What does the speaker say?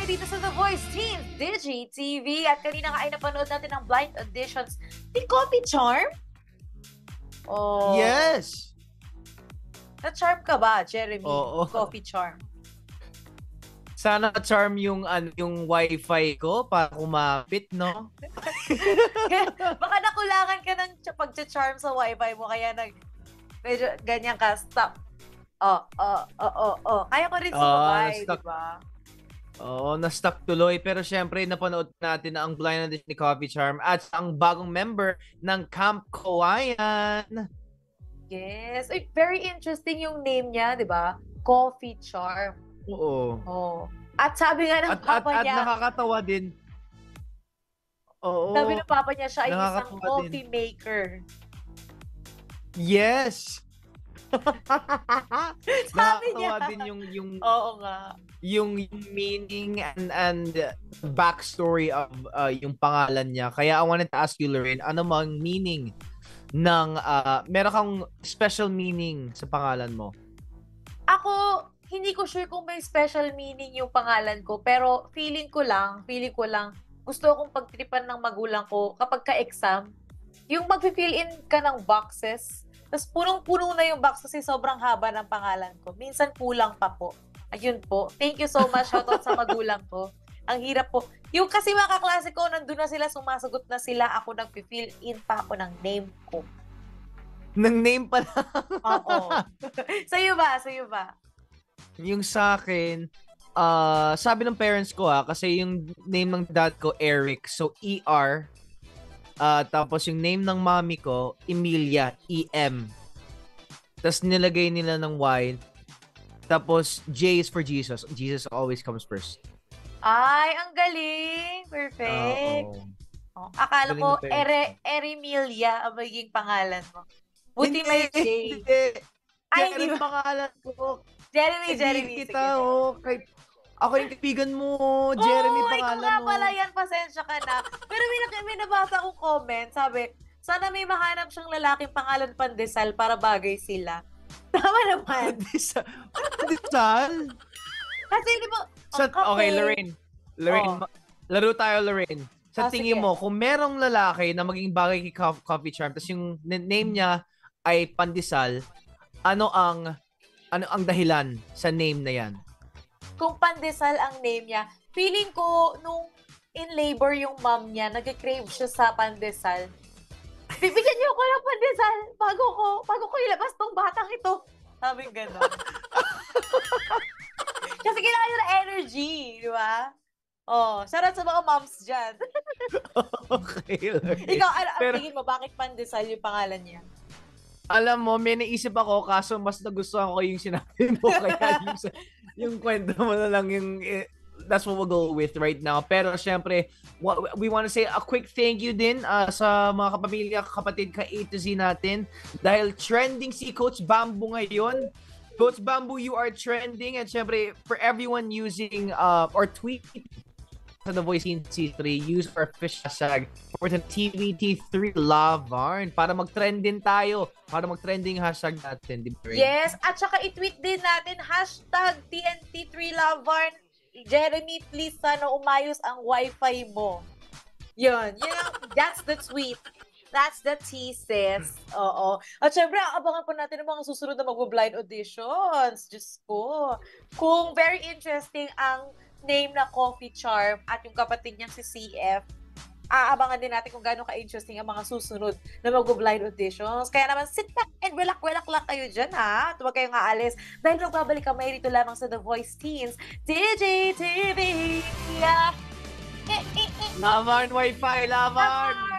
tayo dito sa The Voice Team, Digi TV. At kanina nga ay napanood natin ang blind auditions ni Coffee Charm. Oh. Yes! Na-charm ka ba, Jeremy? Oo. Coffee Charm. Sana charm yung wifi ko para kumapit, no? Baka nakulangan ka ng pag-charm sa wifi mo, kaya medyo ganyan ka, stop. Kaya ko rin sumabay, di ba? Oo, na-stuck tuloy. Pero syempre, napanood natin na ang blind audition ni Coffee Charm at ang bagong member ng Camp Kawayan. Yes. Ay, very interesting yung name niya, di ba? Coffee Charm. Oo. Oh. At sabi nga ng papa niya. At nakakatawa din. Oo. Sabi ng papa niya, siya ay isang coffee din. maker. Yes! Sabi niya. Nakakatawa din yung Oo nga. Yung meaning and backstory of yung pangalan niya. Kaya I wanted to ask you, Lorraine, ano mang meaning ng meron kang special meaning sa pangalan mo? Ako, hindi ko sure kung may special meaning yung pangalan ko, pero feeling ko lang, gusto akong pagtripan ng magulang ko kapag ka-exam, yung mag-fill in ka ng boxes, tapos punong-puno na yung box kasi sobrang haba ng pangalan ko. Minsan kulang pa po. Ayun po. Thank you so much. Shoutout sa magulang ko. Ang hirap po. Yung kasi mga kaklase ko, nandun na sila, sumasagot na sila. Ako nag-fill in pa ako ng name ko. Ng name pa lang? Oo. Sa'yo ba? Yung sa akin, sabi ng parents ko kasi yung name ng dad ko, Eric. So, E-R. Tapos yung name ng mommy ko, Emilia, E-M. Tapos nilagay nila ng Y. Tapos J is for Jesus. Jesus always comes first. Ay, ang galing. Perfect. Oh, akala ko, Eremilia ang magiging pangalan mo. Buti may J. Ay, hindi pangalan ko. Jeremy. Kita, ako yung kaibigan mo, Jeremy pangalan mo. Ikaw nga pala yan, pasensya ka na. Pero may nabasa akong comment, sabi, sana may mahanap siyang lalaking pangalan Pandesal para bagay sila. Tama naman. Pandesal? Kasi di ba, okay, Lorraine, laro tayo, Lorraine. Sa tingin mo, kung merong lalaki na maging bagay kay Coffee Charm, tapos yung name niya ay Pandesal, ano ang dahilan sa name na yan? Kung Pandesal ang name niya, feeling ko nung in labor yung mom niya, nag-crave siya sa Pandesal. Bibigyan niyo ako ng Pandesal bago ko ilabas tong batang ito. Sabi gano'n. Kasi kailangan nyo ng energy, di ba? Shoutout sa mga moms dyan. Okay. Ikaw, tingin mo, bakit Pandesal yung pangalan niya? Alam mo, may naisip ako, kaso mas nagustuhan ko yung sinabi mo. Kaya yung kwento mo na lang yung that's what we'll go with right now. Pero syempre, we want to say a quick thank you din sa mga kapamilya, kapatid ka A to Z natin. Dahil trending si Coach Bamboo ngayon. Coach Bamboo, you are trending. And syempre, for everyone using or tweet sa The Voice C3, use our official hashtag for the TVT3 Lavarn para mag-trend din tayo. Para mag-trending hashtag natin. Di ba? Yes, at saka i-tweet din natin hashtag TNT3 Lavarn. Jeremy, please sana umayos ang wifi mo. Yun, that's the tweet. That's the thesis. Oo. At syempre, abangan po natin ang mga susunod na mag-blind auditions. Diyos ko. Kung very interesting ang name na Coffee Charm at yung kapatid niyang si CF, aabangan din natin kung gaano ka-interesting ang mga susunod na mag-blind auditions. Kaya naman, sit back and relax lang kayo dyan, ha? Huwag kayong aalis. Dahil magbabalik kami rito lamang sa The Voice Teens, DJ TV. Lavarn Wi-Fi, Lavarn!